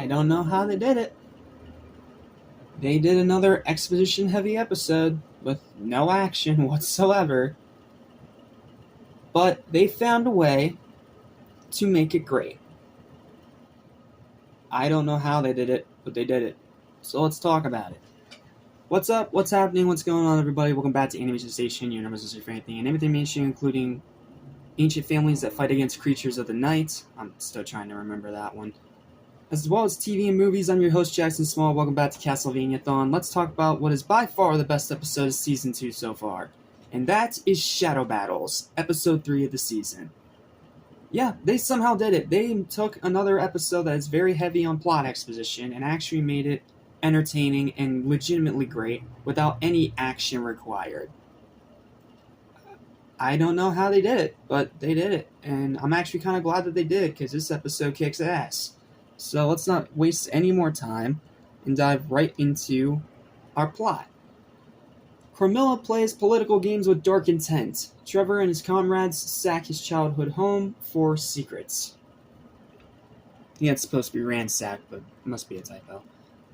I don't know how they did it. They did another exposition-heavy episode with no action whatsoever, but they found a way to make it great. I don't know how they did it, but they did it. So let's talk about it. What's up? What's happening? What's going on, everybody? Welcome back to Animation Station, your number for anything and everything mainstream, including ancient families that fight against creatures of the night. I'm still trying to remember that one. As well as TV and movies, I'm your host, Jackson Small. Welcome back to Castlevania-Thon. Let's talk about what is by far the best episode of Season 2 so far. And that is Shadow Battles, Episode 3 of the season. Yeah, they somehow did it. They took another episode that is very heavy on plot exposition and actually made it entertaining and legitimately great without any action required. I don't know how they did it, but they did it. And I'm actually kind of glad that they did, because this episode kicks ass. So let's not waste any more time and dive right into our plot. Carmilla plays political games with dark intent. Trevor and his comrades sack his childhood home for secrets. Yeah, it's supposed to be ransacked, but it must be a typo.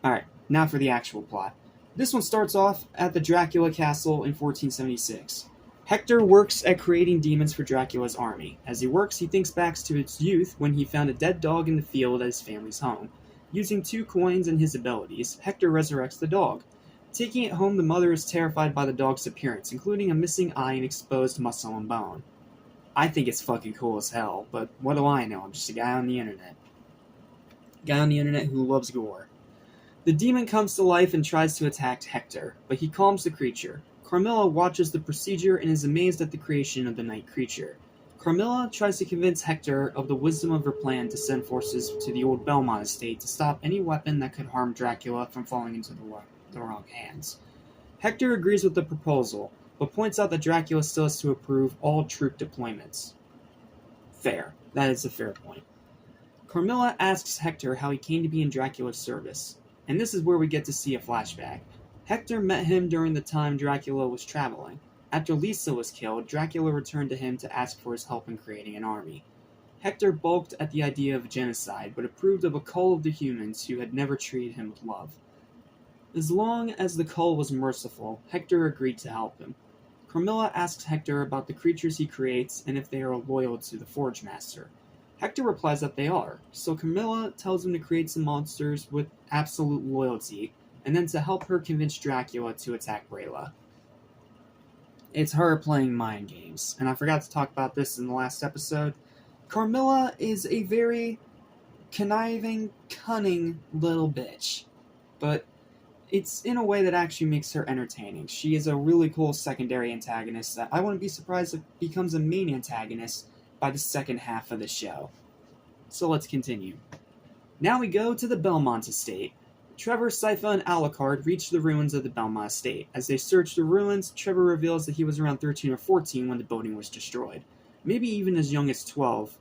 Alright, now for the actual plot. This one starts off at the Dracula castle in 1476. Hector works at creating demons for Dracula's army. As he works, he thinks back to his youth when he found a dead dog in the field at his family's home. Using 2 coins and his abilities, Hector resurrects the dog. Taking it home, the mother is terrified by the dog's appearance, including a missing eye and exposed muscle and bone. I think it's fucking cool as hell, but what do I know? I'm just a guy on the internet. Guy on the internet who loves gore. The demon comes to life and tries to attack Hector, but he calms the creature. Carmilla watches the procedure and is amazed at the creation of the night creature. Carmilla tries to convince Hector of the wisdom of her plan to send forces to the old Belmont estate to stop any weapon that could harm Dracula from falling into the wrong hands. Hector agrees with the proposal, but points out that Dracula still has to approve all troop deployments. Fair. That is a fair point. Carmilla asks Hector how he came to be in Dracula's service, and this is where we get to see a flashback. Hector met him during the time Dracula was traveling. After Lisa was killed, Dracula returned to him to ask for his help in creating an army. Hector balked at the idea of genocide, but approved of a cull of the humans who had never treated him with love. As long as the cull was merciful, Hector agreed to help him. Carmilla asks Hector about the creatures he creates and if they are loyal to the Forge Master. Hector replies that they are, so Carmilla tells him to create some monsters with absolute loyalty, and then to help her convince Dracula to attack Brayla. It's her playing mind games, and I forgot to talk about this in the last episode. Carmilla is a very conniving, cunning little bitch, but it's in a way that actually makes her entertaining. She is a really cool secondary antagonist that I wouldn't be surprised if becomes a main antagonist by the second half of the show. So let's continue. Now we go to the Belmont estate. Trevor, Sypha, and Alucard reach the ruins of the Belmont estate. As they search the ruins, Trevor reveals that he was around 13 or 14 when the building was destroyed. Maybe even as young as 12,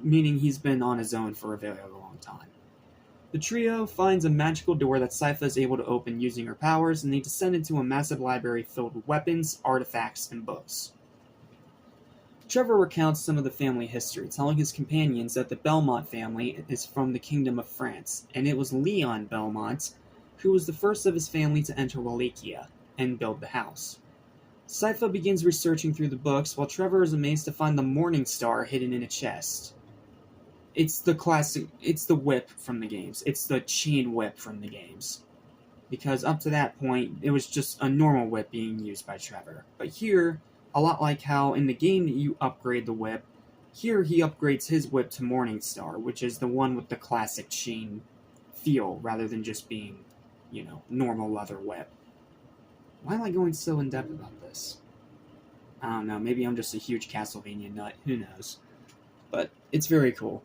meaning he's been on his own for a very long time. The trio finds a magical door that Sypha is able to open using her powers, and they descend into a massive library filled with weapons, artifacts, and books. Trevor recounts some of the family history, telling his companions that the Belmont family is from the Kingdom of France, and it was Leon Belmont who was the first of his family to enter Wallachia and build the house. Sypha begins researching through the books, while Trevor is amazed to find the Morning Star hidden in a chest. It's the classic, it's the whip from the games. It's the chain whip from the games. Because up to that point, it was just a normal whip being used by Trevor. But here, a lot like how in the game that you upgrade the whip, here he upgrades his whip to Morning Star, which is the one with the classic chain feel, rather than just being, normal leather whip. Why am I going so in-depth about this? I don't know, maybe I'm just a huge Castlevania nut, who knows. But it's very cool.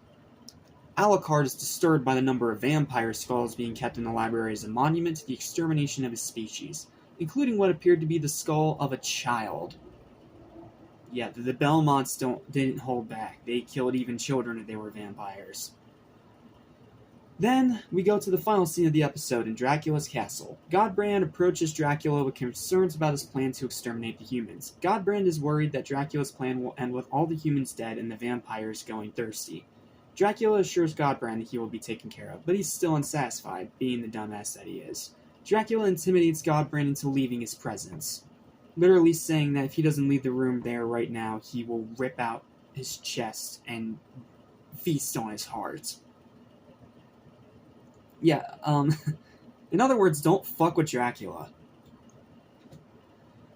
Alucard is disturbed by the number of vampire skulls being kept in the library as a monument to the extermination of his species, including what appeared to be the skull of a child. Yeah, the Belmonts didn't hold back. They killed even children if they were vampires. Then, we go to the final scene of the episode in Dracula's castle. Godbrand approaches Dracula with concerns about his plan to exterminate the humans. Godbrand is worried that Dracula's plan will end with all the humans dead and the vampires going thirsty. Dracula assures Godbrand that he will be taken care of, but he's still unsatisfied, being the dumbass that he is. Dracula intimidates Godbrand into leaving his presence, literally saying that if he doesn't leave the room there right now, he will rip out his chest and feast on his heart. Yeah, in other words, don't fuck with Dracula.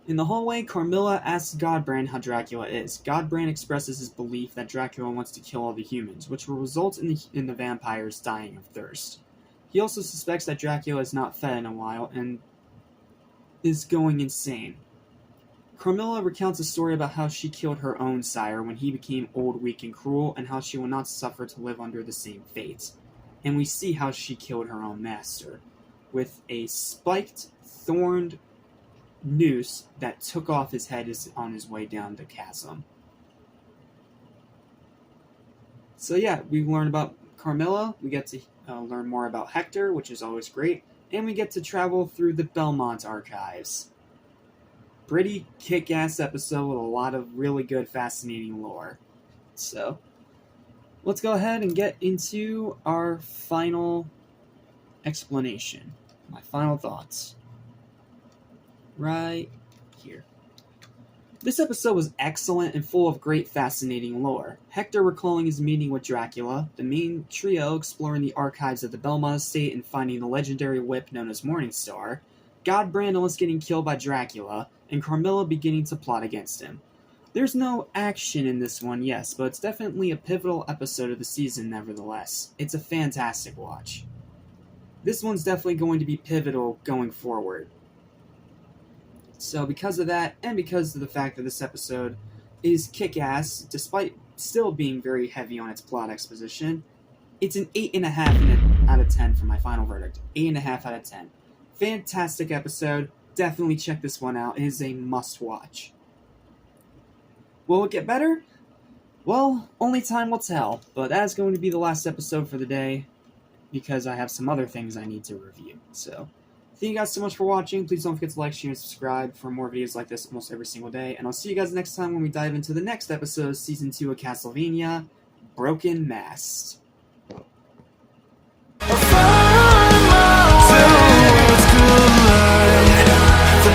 In the hallway, Carmilla asks Godbrand how Dracula is. Godbrand expresses his belief that Dracula wants to kill all the humans, which will result in the vampires dying of thirst. He also suspects that Dracula is not fed in a while and is going insane. Carmilla recounts a story about how she killed her own sire when he became old, weak, and cruel, and how she will not suffer to live under the same fate. And we see how she killed her own master, with a spiked, thorned noose that took off his head on his way down the chasm. So yeah, we learn about Carmilla, we get to learn more about Hector, which is always great, and we get to travel through the Belmont archives. Pretty kick-ass episode with a lot of really good, fascinating lore. So, let's go ahead and get into our final explanation. My final thoughts. Right here. This episode was excellent and full of great, fascinating lore. Hector recalling his meeting with Dracula, the main trio exploring the archives of the Belmont estate and finding the legendary whip known as Morningstar, Godbrand almost getting killed by Dracula, and Carmilla beginning to plot against him. There's no action in this one, yes, but it's definitely a pivotal episode of the season nevertheless. It's a fantastic watch. This one's definitely going to be pivotal going forward. So because of that, and because of the fact that this episode is kick-ass, despite still being very heavy on its plot exposition, it's an 8.5 out of 10 for my final verdict. 8.5 out of 10. Fantastic episode. Definitely check this one out. It is a must-watch. Will it get better? Well, only time will tell, but that's going to be the last episode for the day, because I have some other things I need to review. So, thank you guys so much for watching. Please don't forget to like, share, and subscribe for more videos like this almost every single day. And I'll see you guys next time when we dive into the next episode of Season 2 of Castlevania, Broken Mast. The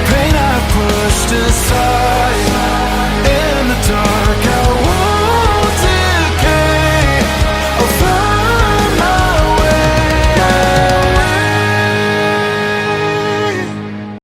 pain I pushed aside.